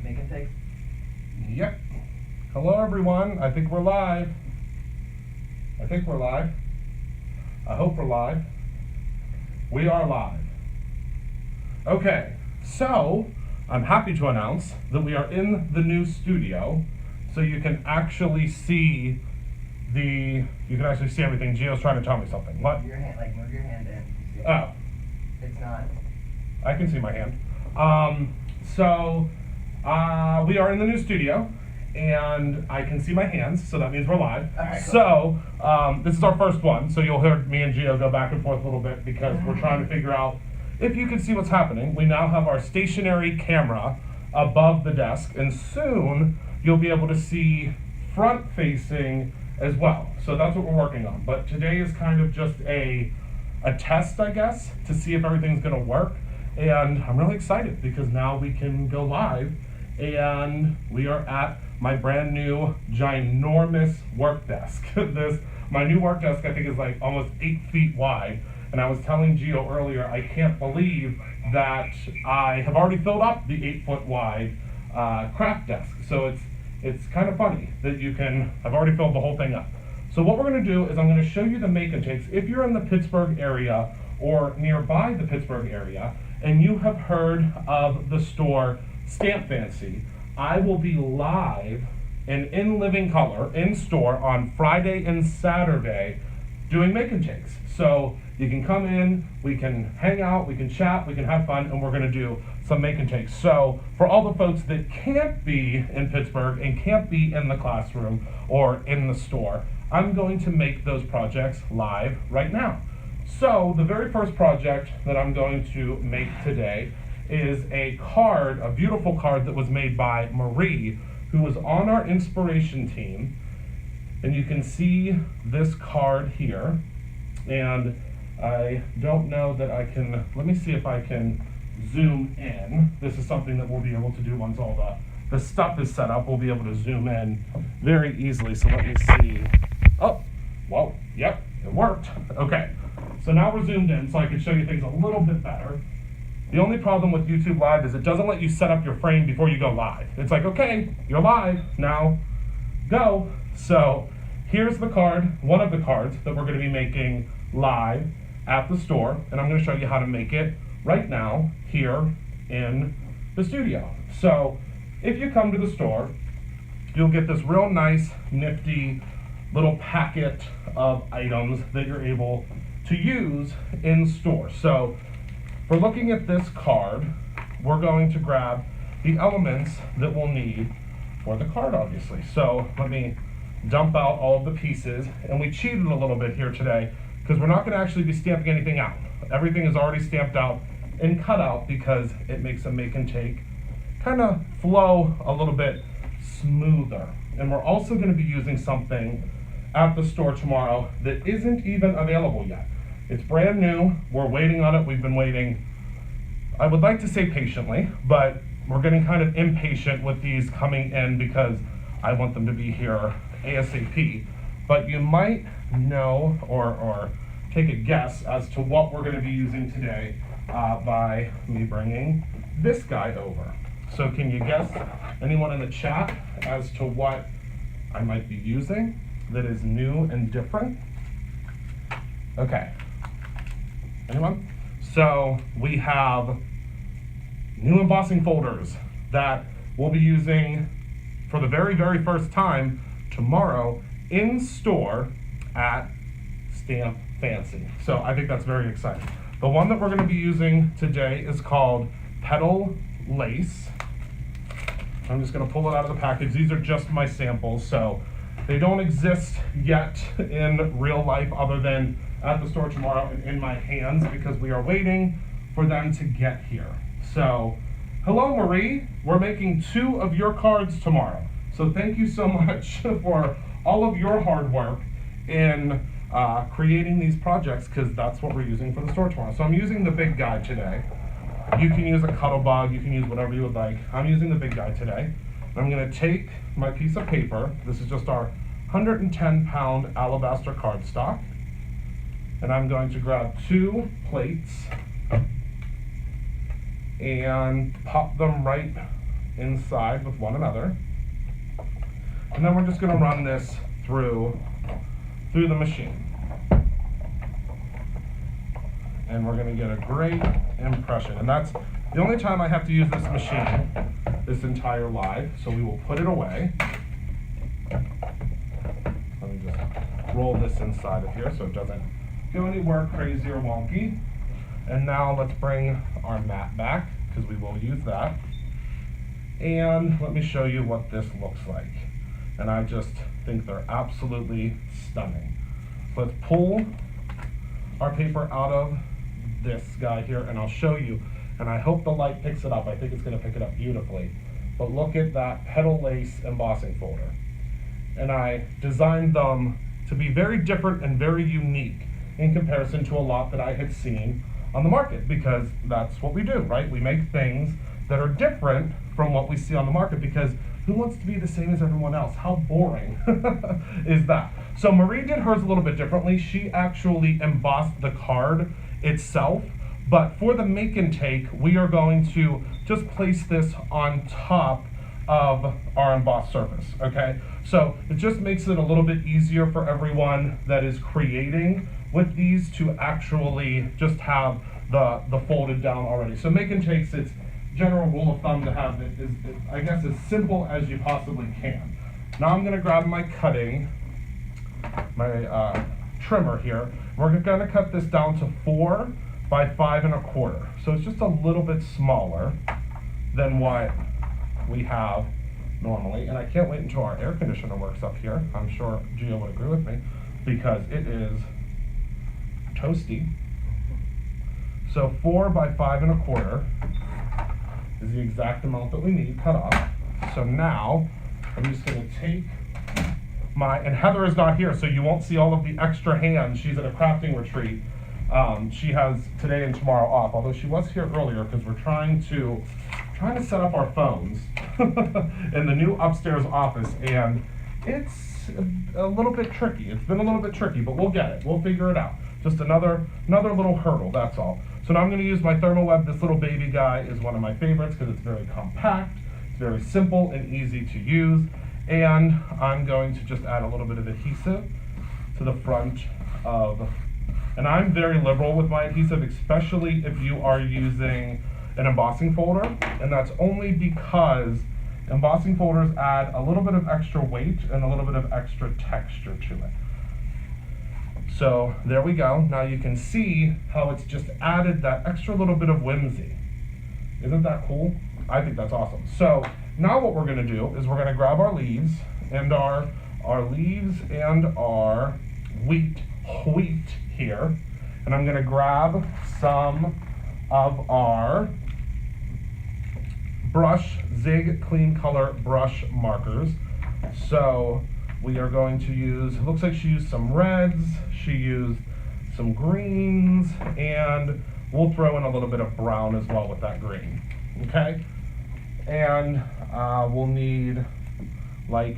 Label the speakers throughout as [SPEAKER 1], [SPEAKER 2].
[SPEAKER 1] Making takes?
[SPEAKER 2] Yep. Hello everyone, I think we're live. I hope we're live. We are live. Okay, so I'm happy to announce that we are in the new studio, so you can actually see everything. Gio's trying to tell me something. What?
[SPEAKER 1] Your hand, move your hand in. See?
[SPEAKER 2] Oh.
[SPEAKER 1] It's not.
[SPEAKER 2] I can see my hand. We are in the new studio, and I can see my hands, so that means we're live.
[SPEAKER 1] All right, cool.
[SPEAKER 2] So, this is our first one, so you'll hear me and Gio go back and forth a little bit because we're trying to figure out if you can see what's happening. We now have our stationary camera above the desk, and soon you'll be able to see front-facing as well. So that's what we're working on. But today is kind of just a test, I guess, to see if everything's gonna work. And I'm really excited because now we can go live, and we are at my brand new ginormous work desk. My new work desk, I think, is like almost 8 feet wide. And I was telling Gio earlier, I can't believe that I have already filled up the 8-foot wide craft desk. So it's kind of funny that I've already filled the whole thing up. So what we're gonna do is I'm gonna show you the make and takes. If you're in the Pittsburgh area or nearby the Pittsburgh area, and you have heard of the store Stamp Fancy, I will be live and in living color in store on Friday and Saturday doing make and takes. So you can come in, we can hang out, we can chat, we can have fun, and we're gonna do some make and takes. So for all the folks that can't be in Pittsburgh and can't be in the classroom or in the store, I'm going to make those projects live right now. So the very first project that I'm going to make today is a beautiful card that was made by Marie, who was on our inspiration team. And you can see this card here. And I don't know that let me see if I can zoom in. This is something that we'll be able to do once all the stuff is set up. We'll be able to zoom in very easily. So let me see. Oh, whoa, yep, it worked. Okay. So now we're zoomed in so I can show you things a little bit better. The only problem with YouTube Live is it doesn't let you set up your frame before you go live. It's like, okay, you're live, now go. So here's the card, one of the cards that we're gonna be making live at the store, and I'm gonna show you how to make it right now here in the studio. So if you come to the store, you'll get this real nice, nifty little packet of items that you're able to use in store. So for looking at this card, we're going to grab the elements that we'll need for the card, obviously. So let me dump out all of the pieces, and we cheated a little bit here today because we're not going to actually be stamping anything out. Everything is already stamped out and cut out because it makes a make and take kind of flow a little bit smoother. And we're also going to be using something at the store tomorrow that isn't even available yet. It's brand new, we're waiting on it, we've been waiting, I would like to say patiently, but we're getting kind of impatient with these coming in because I want them to be here ASAP. But you might know or take a guess as to what we're gonna be using today by me bringing this guy over. So can you guess, anyone in the chat, as to what I might be using that is new and different? Okay. Anyone? So we have new embossing folders that we'll be using for the very, very first time tomorrow in store at Stamp Fancy. So I think that's very exciting. The one that we're going to be using today is called Petal Lace. I'm just going to pull it out of the package. These are just my samples, so they don't exist yet in real life other than at the store tomorrow and in my hands because we are waiting for them to get here. So, hello Marie, we're making 2 of your cards tomorrow. So thank you so much for all of your hard work in creating these projects because that's what we're using for the store tomorrow. So I'm using the big guy today. You can use a Cuttlebug, you can use whatever you would like. I'm using the big guy today. I'm gonna take my piece of paper. This is just our 110-pound alabaster cardstock. And I'm going to grab 2 plates and pop them right inside with one another. And then we're just going to run this through the machine. And we're going to get a great impression. And that's the only time I have to use this machine this entire live. So we will put it away. Let me just roll this inside of here so it doesn't go anywhere crazy or wonky. And now let's bring our mat back, because we will use that. And let me show you what this looks like. And I just think they're absolutely stunning. So let's pull our paper out of this guy here, and I'll show you. And I hope the light picks it up. I think it's going to pick it up beautifully. But look at that petal lace embossing folder. And I designed them to be very different and very unique in comparison to a lot that I had seen on the market, because that's what we do, right? We make things that are different from what we see on the market, because who wants to be the same as everyone else? How boring is that? So Marie did hers a little bit differently. She actually embossed the card itself, but for the make and take, we are going to just place this on top of our embossed surface, okay? So it just makes it a little bit easier for everyone that is creating with these to actually just have the folded down already. So make and takes, its general rule of thumb to have it is, I guess, as simple as you possibly can. Now I'm gonna grab my trimmer here. We're gonna cut this down to 4 by 5 1/4. So it's just a little bit smaller than what we have normally. And I can't wait until our air conditioner works up here. I'm sure Gio would agree with me, because it is toasty. So 4 by 5 1/4 is the exact amount that we need cut off. So now I'm just going to take and Heather is not here, so you won't see all of the extra hands. She's at a crafting retreat. She has today and tomorrow off, although she was here earlier because we're trying to set up our phones in the new upstairs office, and it's a little bit tricky. It's been a little bit tricky, but we'll get it. We'll figure it out. Just another little hurdle, that's all. So now I'm going to use my ThermoWeb. This little baby guy is one of my favorites because it's very compact, it's very simple and easy to use. And I'm going to just add a little bit of adhesive to the front of, and I'm very liberal with my adhesive, especially if you are using an embossing folder, and that's only because embossing folders add a little bit of extra weight and a little bit of extra texture to it. So there we go. Now you can see how it's just added that extra little bit of whimsy. Isn't that cool? I think that's awesome. So now what we're gonna do is we're gonna grab our leaves and our wheat here, and I'm gonna grab some of our Zig Clean Color brush markers. So we are going to use, it looks like she used some reds, she used some greens, and we'll throw in a little bit of brown as well with that green, okay? And we'll need like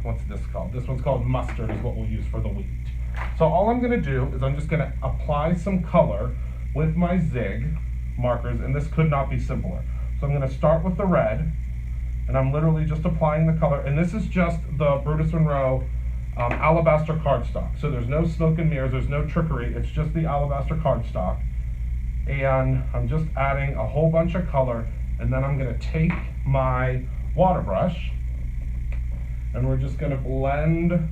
[SPEAKER 2] what's this called? This one's called mustard is what we'll use for the wheat. So all I'm gonna do is I'm just gonna apply some color with my Zig markers, and this could not be simpler. So I'm gonna start with the red, and I'm literally just applying the color, and this is just the Brutus Monroe alabaster cardstock. So there's no smoke and mirrors, there's no trickery, it's just the alabaster cardstock. And I'm just adding a whole bunch of color, and then I'm gonna take my water brush, and we're just gonna blend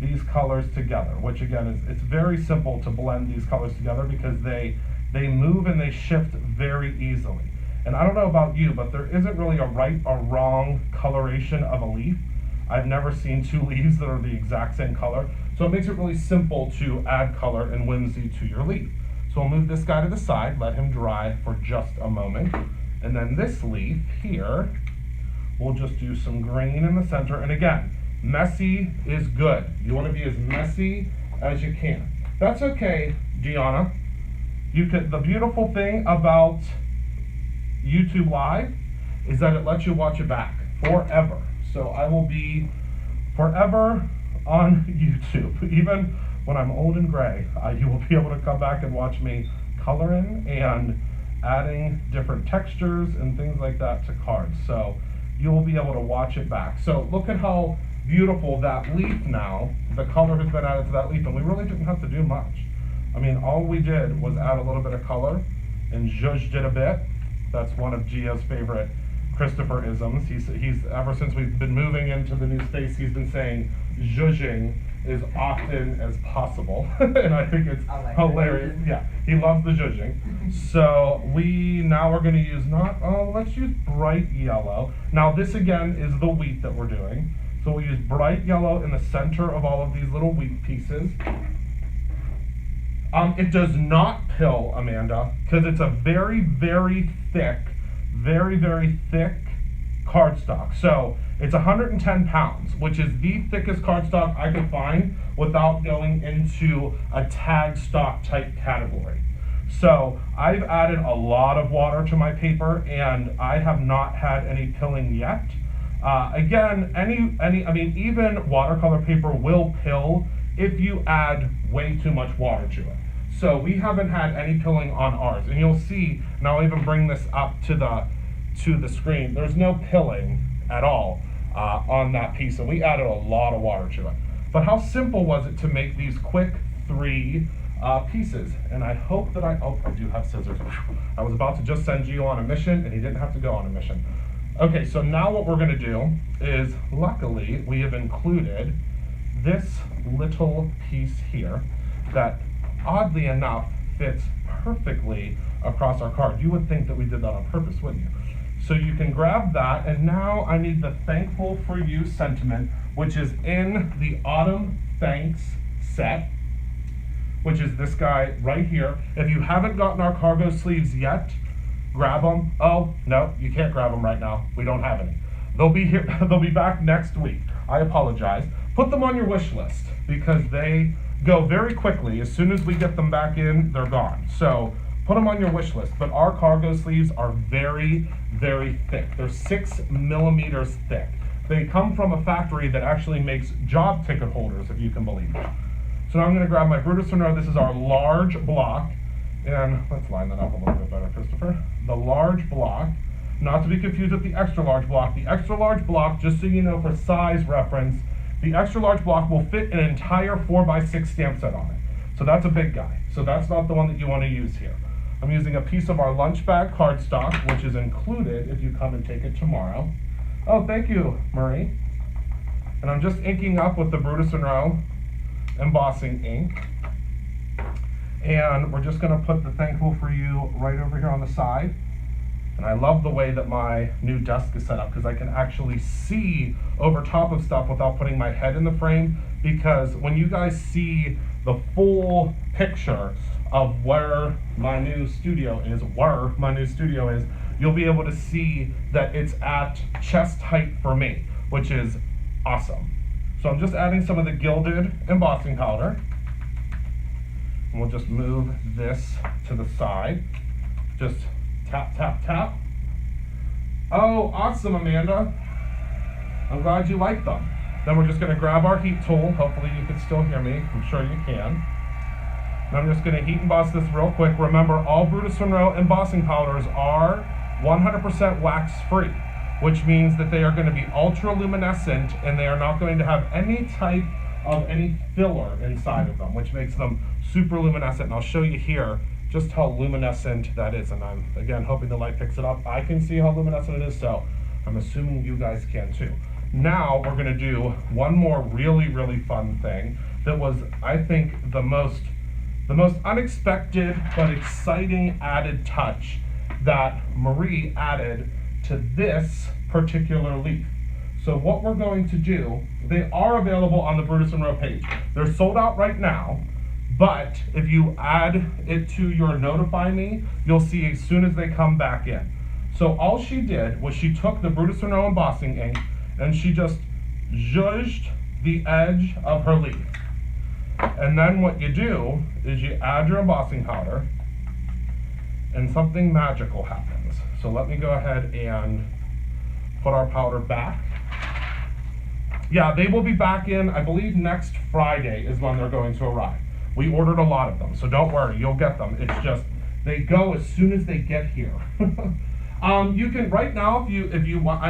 [SPEAKER 2] these colors together, which again is, it's very simple to blend these colors together because they move and they shift very easily. And I don't know about you, but there isn't really a right or wrong coloration of a leaf. I've never seen two leaves that are the exact same color. So it makes it really simple to add color and whimsy to your leaf. So I'll move this guy to the side, let him dry for just a moment. And then this leaf here, we'll just do some green in the center. And again, messy is good. You want to be as messy as you can. That's okay, Gianna. The beautiful thing about YouTube Live is that it lets you watch it back forever. So I will be forever on YouTube. Even when I'm old and gray, you will be able to come back and watch me coloring and adding different textures and things like that to cards. So you will be able to watch it back. So look at how beautiful that leaf now, the color has been added to that leaf, and we really didn't have to do much. I mean, all we did was add a little bit of color and zhuzhed it a bit. That's one of Gio's favorite Christopher-isms. He's ever since we've been moving into the new space, he's been saying zhuzhing as often as possible. And I think it's hilarious. Yeah, he loves the zhuzhing. So we now are gonna use let's use bright yellow. Now this again is the wheat that we're doing. So we use bright yellow in the center of all of these little wheat pieces. It does not pill, Amanda, because it's a very, very thick cardstock. So it's 110 pounds, which is the thickest cardstock I could find without going into a tag stock type category. So I've added a lot of water to my paper, and I have not had any pilling yet. Again, even watercolor paper will pill if you add way too much water to it. So we haven't had any pilling on ours, and you'll see, and I'll even bring this up to the screen, there's no pilling at all on that piece, and we added a lot of water to it. But how simple was it to make these quick 3 pieces? And I hope that I do have scissors. I was about to just send Gio on a mission, and he didn't have to go on a mission. Okay, so now what we're gonna do is, luckily, we have included this little piece here that, oddly enough, fits perfectly across our card. You would think that we did that on purpose, wouldn't you? So you can grab that, and now I need the Thankful for You sentiment, which is in the Autumn Thanks set, which is this guy right here. If you haven't gotten our cargo sleeves yet, grab them. Oh, no, you can't grab them right now. We don't have any. They'll be here, they'll be back next week. I apologize. Put them on your wish list because they go very quickly. As soon as we get them back in, they're gone. So put them on your wish list. But our cargo sleeves are very, very thick. They're 6 millimeters thick. They come from a factory that actually makes job ticket holders, if you can believe it. So now I'm gonna grab my Brutus Monroe. This is our large block. And let's line that up a little bit better, Christopher. The large block, not to be confused with the extra large block. The extra large block, just so you know for size reference, the extra large block will fit an entire 4x6 stamp set on it. So that's a big guy. So that's not the one that you want to use here. I'm using a piece of our lunch bag cardstock, which is included if you come and take it tomorrow. Oh, thank you, Marie. And I'm just inking up with the Brutus Monroe embossing ink. And we're just gonna put the Thankful for You right over here on the side. And I love the way that my new desk is set up because I can actually see over top of stuff without putting my head in the frame, because when you guys see the full picture of where my new studio is, you'll be able to see that it's at chest height for me, which is awesome. So I'm just adding some of the gilded embossing powder. And we'll just move this to the side. Just tap, tap, tap. Oh, awesome, Amanda. I'm glad you like them. Then we're just gonna grab our heat tool. Hopefully you can still hear me. I'm sure you can. And I'm just gonna heat emboss this real quick. Remember, all Brutus Monroe embossing powders are 100% wax free, which means that they are gonna be ultra luminescent and they are not going to have any type of any filler inside of them, which makes them super luminescent. And I'll show you here just how luminescent that is. And I'm, again, hoping the light picks it up. I can see how luminescent it is, so I'm assuming you guys can too. Now we're gonna do one more really, really fun thing that was, I think, the most unexpected but exciting added touch that Marie added to this particular leaf. So what we're going to do, they are available on the Brutus Monroe page. They're sold out right now, but if you add it to your Notify Me, you'll see as soon as they come back in. So all she did was she took the Brutus Monroe embossing ink and she just zhuzhed the edge of her leaf. And then what you do is you add your embossing powder and something magical happens. So let me go ahead and put our powder back. Yeah, they will be back in, I believe next Friday is when they're going to arrive. We ordered a lot of them, so don't worry, you'll get them. It's just, they go as soon as they get here. You can right now if you want.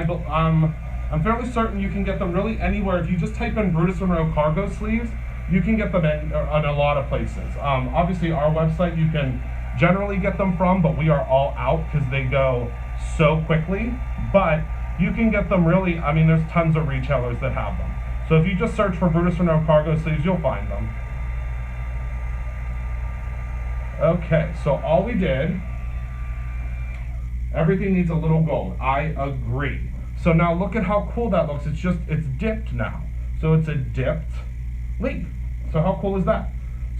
[SPEAKER 2] I'm fairly certain you can get them really anywhere. If you just type in Brutus Monroe cargo sleeves, you can get them in a lot of places. Obviously, our website you can generally get them from, but we are all out because they go so quickly. But you can get them really. I mean, there's tons of retailers that have them. So if you just search for Brutus Monroe cargo sleeves, you'll find them. Okay, so all we did. Everything needs a little gold. I agree. So now look at how cool that looks. It's dipped now. So it's a dipped leaf. So how cool is that?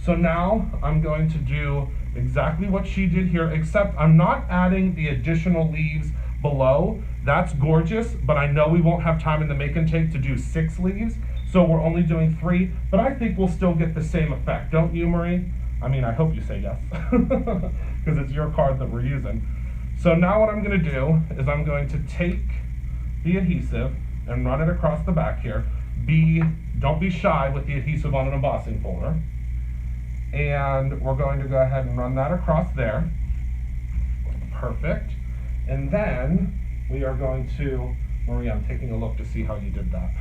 [SPEAKER 2] So now I'm going to do exactly what she did here, except I'm not adding the additional leaves below. That's gorgeous, but I know we won't have time in the make and take to do 6 leaves. So we're only doing 3, but I think we'll still get the same effect. Don't you, Marie? I mean, I hope you say yes, because it's your card that we're using. So now what I'm going to do is I'm going to take the adhesive and run it across the back here. Don't be shy with the adhesive on an embossing folder. And we're going to go ahead and run that across there. Perfect. And then we are going to, Maria, I'm taking a look to see how you did that.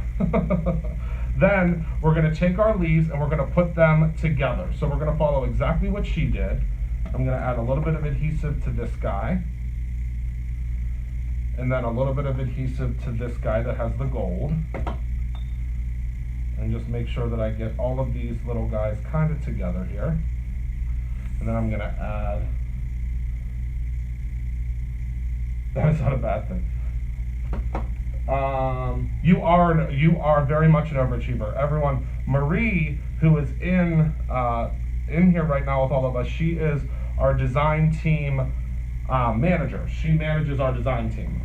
[SPEAKER 2] Then we're going to take our leaves and we're going to put them together. So we're going to follow exactly what she did. I'm going to add a little bit of adhesive to this guy. And then a little bit of adhesive to this guy that has the gold. And just make sure that I get all of these little guys kind of together here. And then I'm going to add, that is not a bad thing. You are very much an overachiever. Everyone, Marie, who is in here right now with all of us, she is our design team manager. She manages our design team.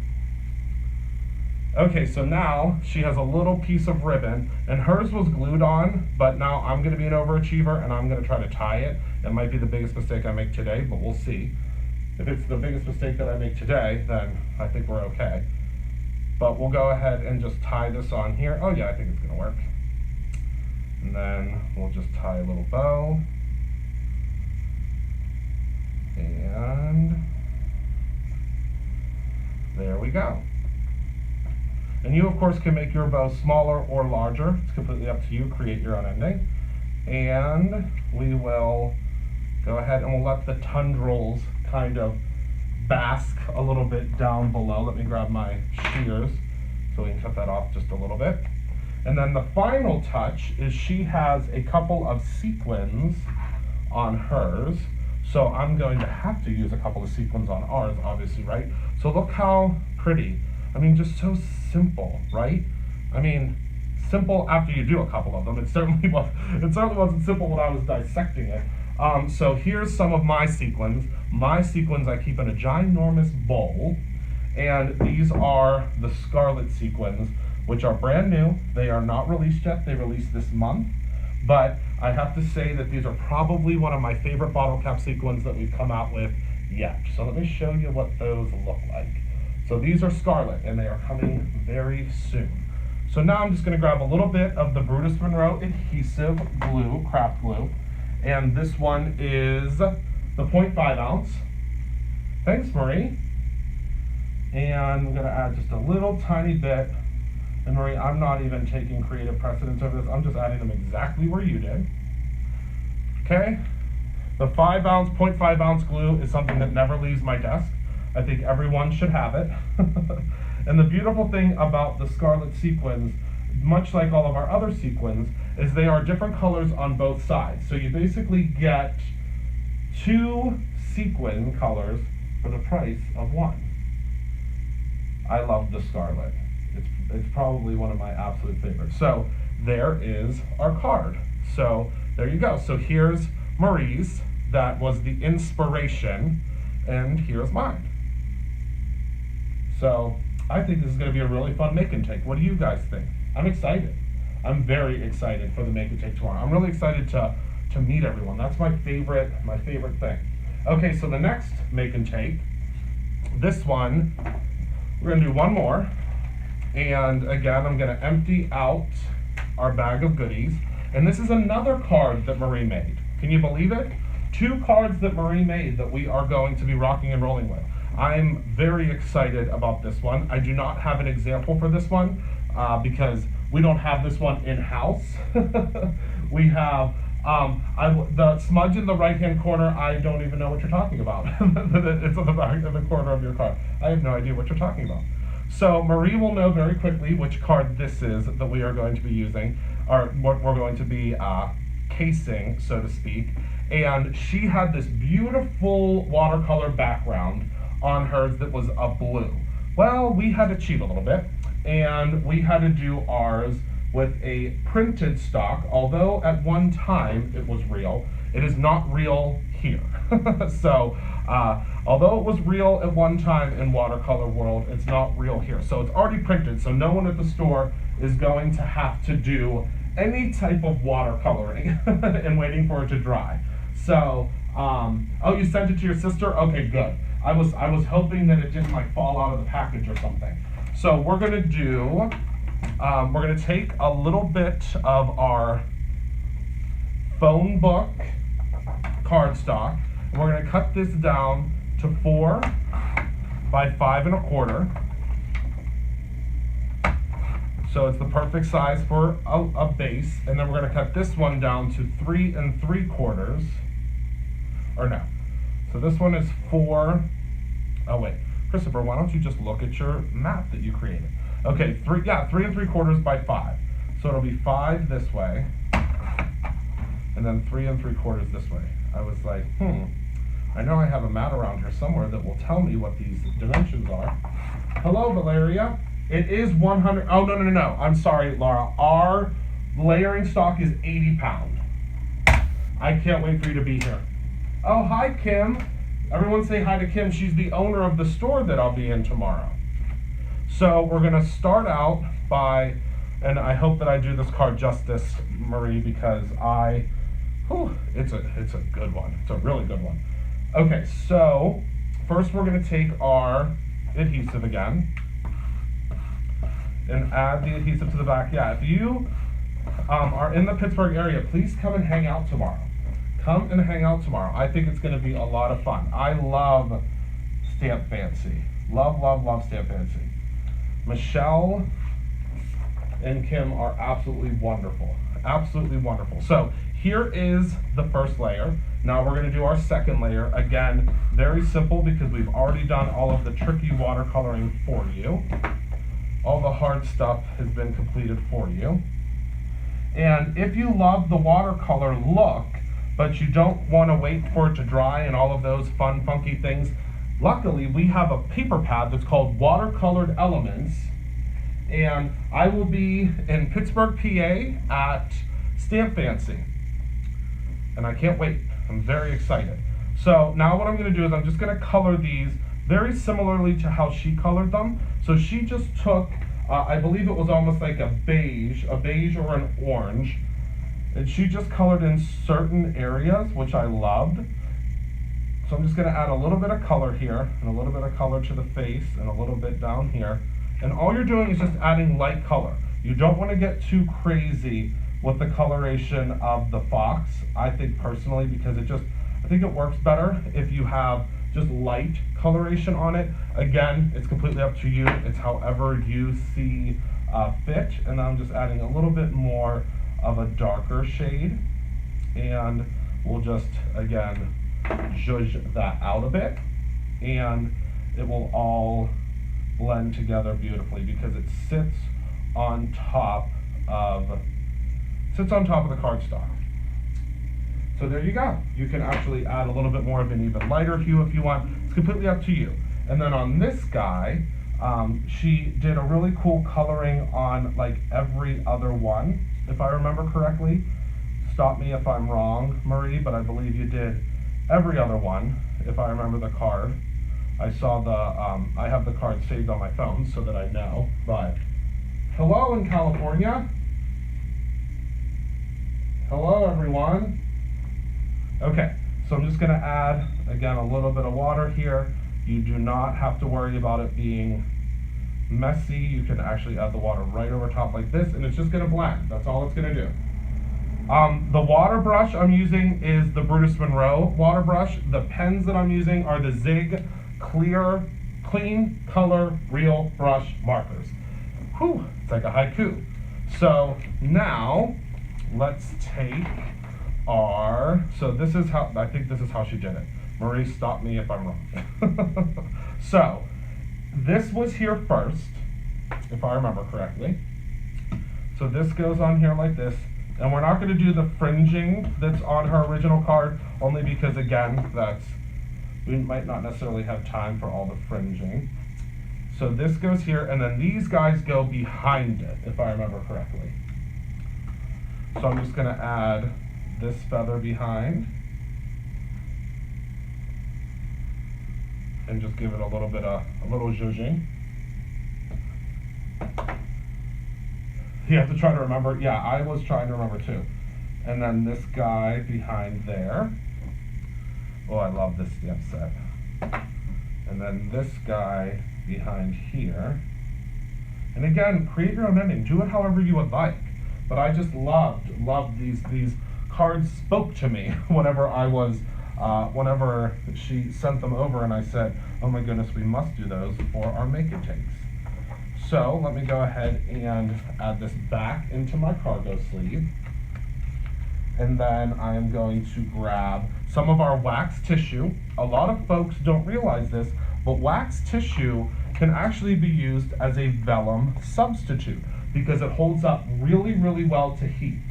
[SPEAKER 2] Okay, so now she has a little piece of ribbon, and hers was glued on, but now I'm going to be an overachiever, and I'm going to try to tie it. It might be the biggest mistake I make today, but we'll see. If it's the biggest mistake that I make today, then I think we're okay. But we'll go ahead and just tie this on here. Oh yeah, I think it's going to work. And then we'll just tie a little bow. And there we go. And you, of course, can make your bow smaller or larger. It's completely up to you. Create your own ending. And we will go ahead and we'll let the tendrils kind of bask a little bit down below. Let me grab my shears so we can cut that off just a little bit. And then the final touch is she has a couple of sequins on hers. So I'm going to have to use a couple of sequins on ours, obviously, right? So look how pretty. I mean, just so simple, right? I mean, simple after you do a couple of them. It certainly wasn't simple when I was dissecting it. So here's some of my sequins. My sequins I keep in a ginormous bowl, and these are the Scarlet sequins, which are brand new. They are not released yet. They released this month, but I have to say that these are probably one of my favorite bottle cap sequins that we've come out with yet. So let me show you what those look like. So these are Scarlet, and they are coming very soon. So now I'm just going to grab a little bit of the Brutus Monroe adhesive glue, craft glue, and this one is the 0.5 ounce. Thanks, Marie. And I'm going to add just a little tiny bit. And Marie, I'm not even taking creative precedence over this. I'm just adding them exactly where you did. Okay? The 5 ounce, 0.5 ounce glue is something that never leaves my desk. I think everyone should have it. And the beautiful thing about the Scarlet sequins, much like all of our other sequins, is they are different colors on both sides. So you basically get 2 sequin colors for the price of 1. I love the Scarlet. It's probably one of my absolute favorites. So there is our card. So there you go. So here's Marie's. That was the inspiration. And here's mine. So I think this is going to be a really fun make and take. What do you guys think? I'm excited. I'm very excited for the make and take tomorrow. I'm really excited to meet everyone. That's my favorite thing. Okay, so the next make and take, this one, we're going to do one more. And again, I'm going to empty out our bag of goodies. And this is another card that Marie made. Can you believe it? 2 cards that Marie made that we are going to be rocking and rolling with. I'm very excited about this one. I do not have an example for this one because we don't have this one in-house. We have the smudge in the right-hand corner. I don't even know what you're talking about. It's on the back of the corner of your card. I have no idea what you're talking about. So Marie will know very quickly which card this is that we are going to be using, or what we're going to be casing, so to speak. And she had this beautiful watercolor background on hers that was a blue. Well, we had to cheat a little bit, and we had to do ours with a printed stock, although at one time it was real. It is not real here. So, although it was real at one time in watercolor world, it's not real here. So it's already printed, so no one at the store is going to have to do any type of watercoloring and waiting for it to dry. So, oh, you sent it to your sister? Okay, good. I was hoping that it didn't like fall out of the package or something. So we're gonna do, we're gonna take a little bit of our phone book cardstock, and we're gonna cut this down to 4 by 5 1/4. So it's the perfect size for a base, and then we're gonna cut this one down to 3 3/4, or no. So this one is 4, oh wait, Christopher, why don't you just look at your map that you created? Okay, 3 3/4 by 5. So it'll be 5 this way, and then 3 3/4 this way. I was like, I know I have a mat around here somewhere that will tell me what these dimensions are. Hello, Valeria. It is 100, oh no, I'm sorry, Laura. Our layering stock is 80 pounds. I can't wait for you to be here. Oh, hi, Kim. Everyone say hi to Kim. She's the owner of the store that I'll be in tomorrow. So we're gonna start out by, and I hope that I do this card justice, Marie, because it's a good one. It's a really good one. Okay, so first we're gonna take our adhesive again and add the adhesive to the back. Yeah, if you are in the Pittsburgh area, please come and hang out tomorrow. Come and hang out tomorrow. I think it's going to be a lot of fun. I love Stamp Fancy. Love Stamp Fancy. Michelle and Kim are absolutely wonderful. Absolutely wonderful. So here is the first layer. Now we're going to do our second layer. Again, very simple because we've already done all of the tricky watercoloring for you. All the hard stuff has been completed for you. And if you love the watercolor look, but you don't want to wait for it to dry and all of those fun, funky things, luckily we have a paper pad that's called Watercolored Elements. And I will be in Pittsburgh, PA at Stamp Fancy. And I can't wait. I'm very excited. So now what I'm going to do is I'm just going to color these very similarly to how she colored them. So she just took, I believe it was almost like a beige or an orange, and she just colored in certain areas, which I loved. So I'm just going to add a little bit of color here, and a little bit of color to the face, and a little bit down here. And all you're doing is just adding light color. You don't want to get too crazy with the coloration of the fox, I think personally, because I think it works better if you have just light coloration on it. Again, it's completely up to you. It's however you see fit. And then I'm just adding a little bit more of a darker shade. And we'll just, again, zhuzh that out a bit. And it will all blend together beautifully because it sits on top of the cardstock. So there you go. You can actually add a little bit more of an even lighter hue if you want. It's completely up to you. And then on this guy, she did a really cool coloring on like every other one, if I remember correctly. Stop me if I'm wrong, Marie, but I believe you did every other one, if I remember the card. I saw I have the card saved on my phone so that I know, but hello in California. Hello everyone. Okay, so I'm just gonna add, again, a little bit of water here. You do not have to worry about it being messy. You can actually add the water right over top like this, and it's just gonna blend. That's all it's gonna do. The water brush I'm using is the Brutus Monroe water brush. The pens that I'm using are the Zig clean color real brush markers. Whew, it's like a haiku. So now let's take so this is how, I think this is how she did it. Marie, stop me if I'm wrong. So this was here first, if I remember correctly. So this goes on here like this, and we're not going to do the fringing that's on her original card, only because again, we might not necessarily have time for all the fringing. So this goes here, and then these guys go behind it, if I remember correctly. So I'm just going to add this feather behind, and just give it a little bit of a little zhuzhing. You have to try to remember. Yeah, I was trying to remember too. And then this guy behind there. Oh, I love this stamp set. And then this guy behind here. And again, create your own ending. Do it however you would like. But I just loved these cards spoke to me whenever I was, whenever she sent them over and I said, oh my goodness, we must do those for our make and takes. So let me go ahead and add this back into my cargo sleeve. And then I am going to grab some of our wax tissue. A lot of folks don't realize this, but wax tissue can actually be used as a vellum substitute because it holds up really, really well to heat.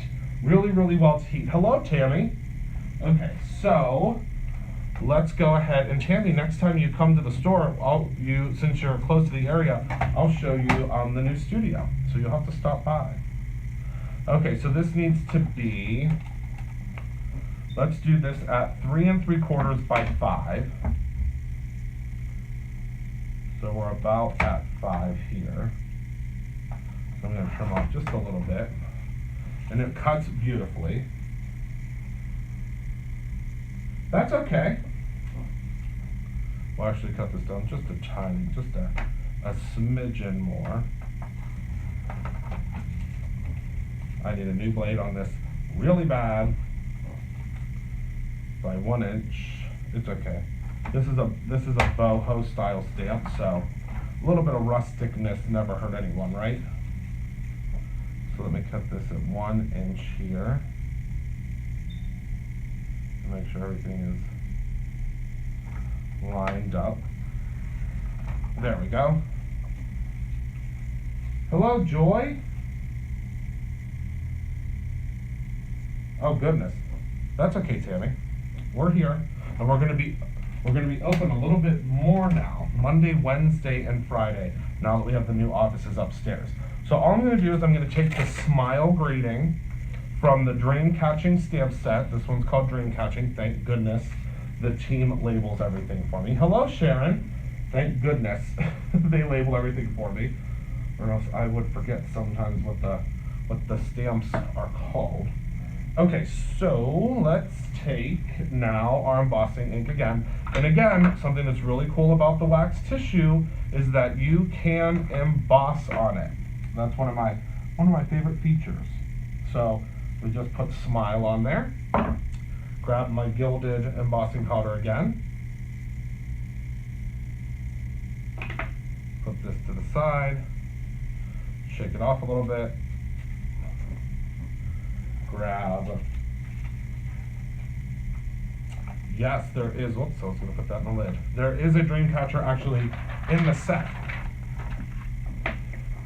[SPEAKER 2] Really, really well to heat. Hello, Tammy. Okay, so let's go ahead, and Tammy, next time you come to the store, since you're close to the area, I'll show you the new studio. So you'll have to stop by. Okay, so this needs to be, let's do this at 3 3/4 by 5. So we're about at 5 here. So I'm gonna trim off just a little bit. And it cuts beautifully. That's okay. We'll actually cut this down just a tiny, just a smidgen more. I need a new blade on this really bad. By 1 inch. It's okay. This is a boho style stamp, so a little bit of rusticness never hurt anyone, right? So let me cut this at 1 inch here. Make sure everything is lined up. There we go. Hello, Joy. Oh goodness, that's okay, Tammy. We're here, and we're gonna be open a little bit more now. Monday, Wednesday, and Friday. Now that we have the new offices upstairs. So all I'm gonna do is I'm gonna take the Smile Greeting from the Dream Catching stamp set. This one's called Dream Catching. Thank goodness the team labels everything for me. Hello, Sharon. Thank goodness they label everything for me, or else I would forget sometimes what the stamps are called. Okay, so let's take now our embossing ink again. And again, something that's really cool about the wax tissue is that you can emboss on it. That's one of my favorite features. So we just put Smile on there. Grab my gilded embossing powder again. Put this to the side. Shake it off a little bit. Grab. Yes, there is. Whoops, I was going to put that in the lid. There is a dream catcher actually in the set.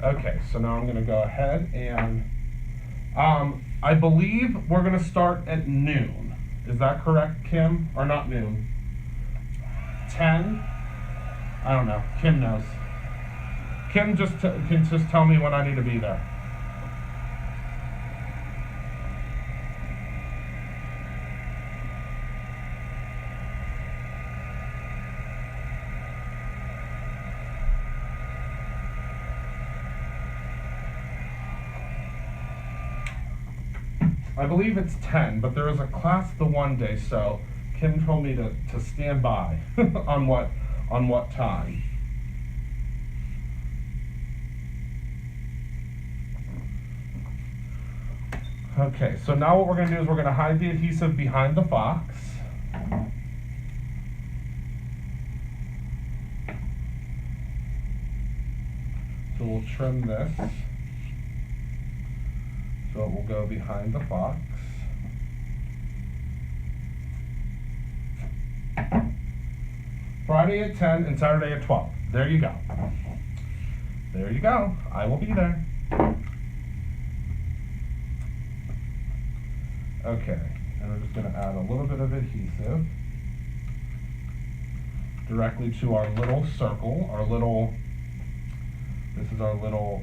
[SPEAKER 2] Okay, so now I'm going to go ahead and I believe we're going to start at noon. Is that correct, Kim? Or not noon? 10? I don't know. Kim knows. Kim can just tell me when I need to be there. I believe it's 10, but there is a class the one day, so Kim told me to stand by on what time. Okay, so now what we're going to do is we're going to hide the adhesive behind the box. trim this so it will go behind the fox. Friday at 10 and Saturday at 12. There you go. There you go. I will be there. Okay, and we're just going to add a little bit of adhesive directly to our little circle, this is our little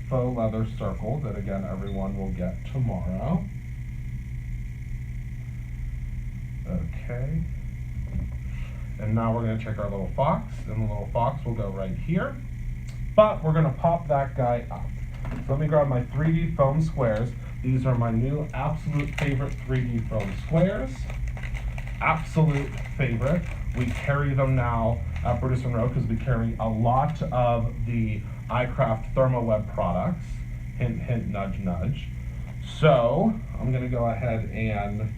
[SPEAKER 2] faux leather circle that again everyone will get tomorrow. Okay. And now we're going to take our little fox, and the little fox will go right here. But we're going to pop that guy up. So let me grab my 3D foam squares. These are my new absolute favorite 3D foam squares. Absolute favorite. We carry them now at Brutus Monroe because we carry a lot of the iCraft ThermoWeb products. Hint, hint, nudge, nudge. So I'm going to go ahead and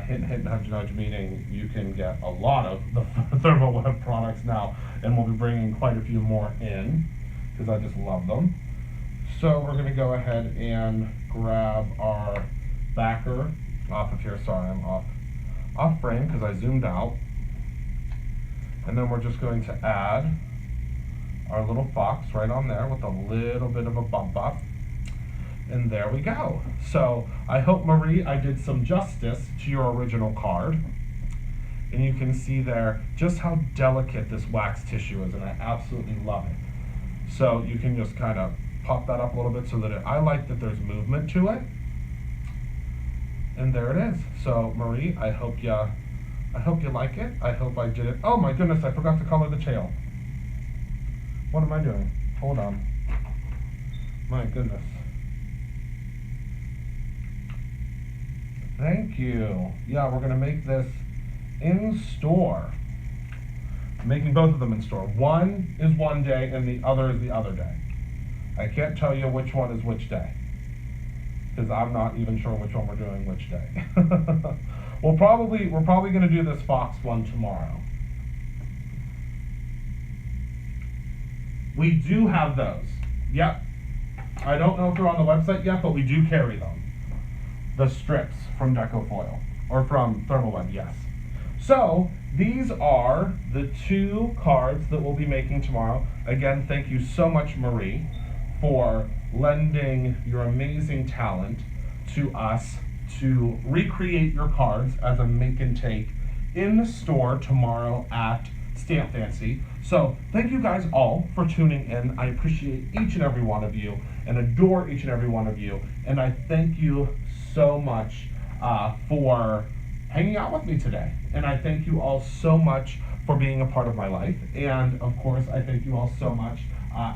[SPEAKER 2] hint, hint, nudge, nudge, meaning you can get a lot of the ThermoWeb products now, and we'll be bringing quite a few more in because I just love them. So we're going to go ahead and grab our backer off of here. Sorry, I'm off frame because I zoomed out. And then we're just going to add our little fox right on there with a little bit of a bump up. And there we go. So I hope, Marie, I did some justice to your original card. And you can see there just how delicate this wax tissue is, and I absolutely love it. So you can just kind of pop that up a little bit so that I like that there's movement to it. And there it is. So Marie, I hope you like it. I hope I did it. Oh my goodness, I forgot to color the tail. What am I doing? Hold on. My goodness. Thank you. Yeah, we're gonna make this in store. I'm making both of them in store. One is one day and the other is the other day. I can't tell you which one is which day, because I'm not even sure which one we're doing which day. We're probably gonna do this fox one tomorrow. We do have those. Yep. I don't know if they're on the website yet, but we do carry them. The strips from Decofoil, or from ThermoWeb, yes. So these are the two cards that we'll be making tomorrow. Again, thank you so much, Marie, for lending your amazing talent to us to recreate your cards as a make and take in the store tomorrow at Stamp Fancy. So thank you guys all for tuning in. I appreciate each and every one of you and adore each and every one of you. And I thank you so much for hanging out with me today. And I thank you all so much for being a part of my life. And of course, I thank you all so much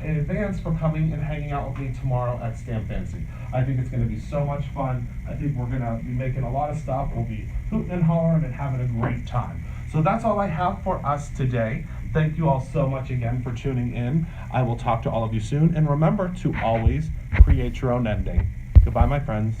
[SPEAKER 2] in advance for coming and hanging out with me tomorrow at Stamp Fancy. I think it's going to be so much fun. I think we're going to be making a lot of stuff. We'll be hooting and hollering and having a great time. So that's all I have for us today. Thank you all so much again for tuning in. I will talk to all of you soon. And remember to always create your own ending. Goodbye, my friends.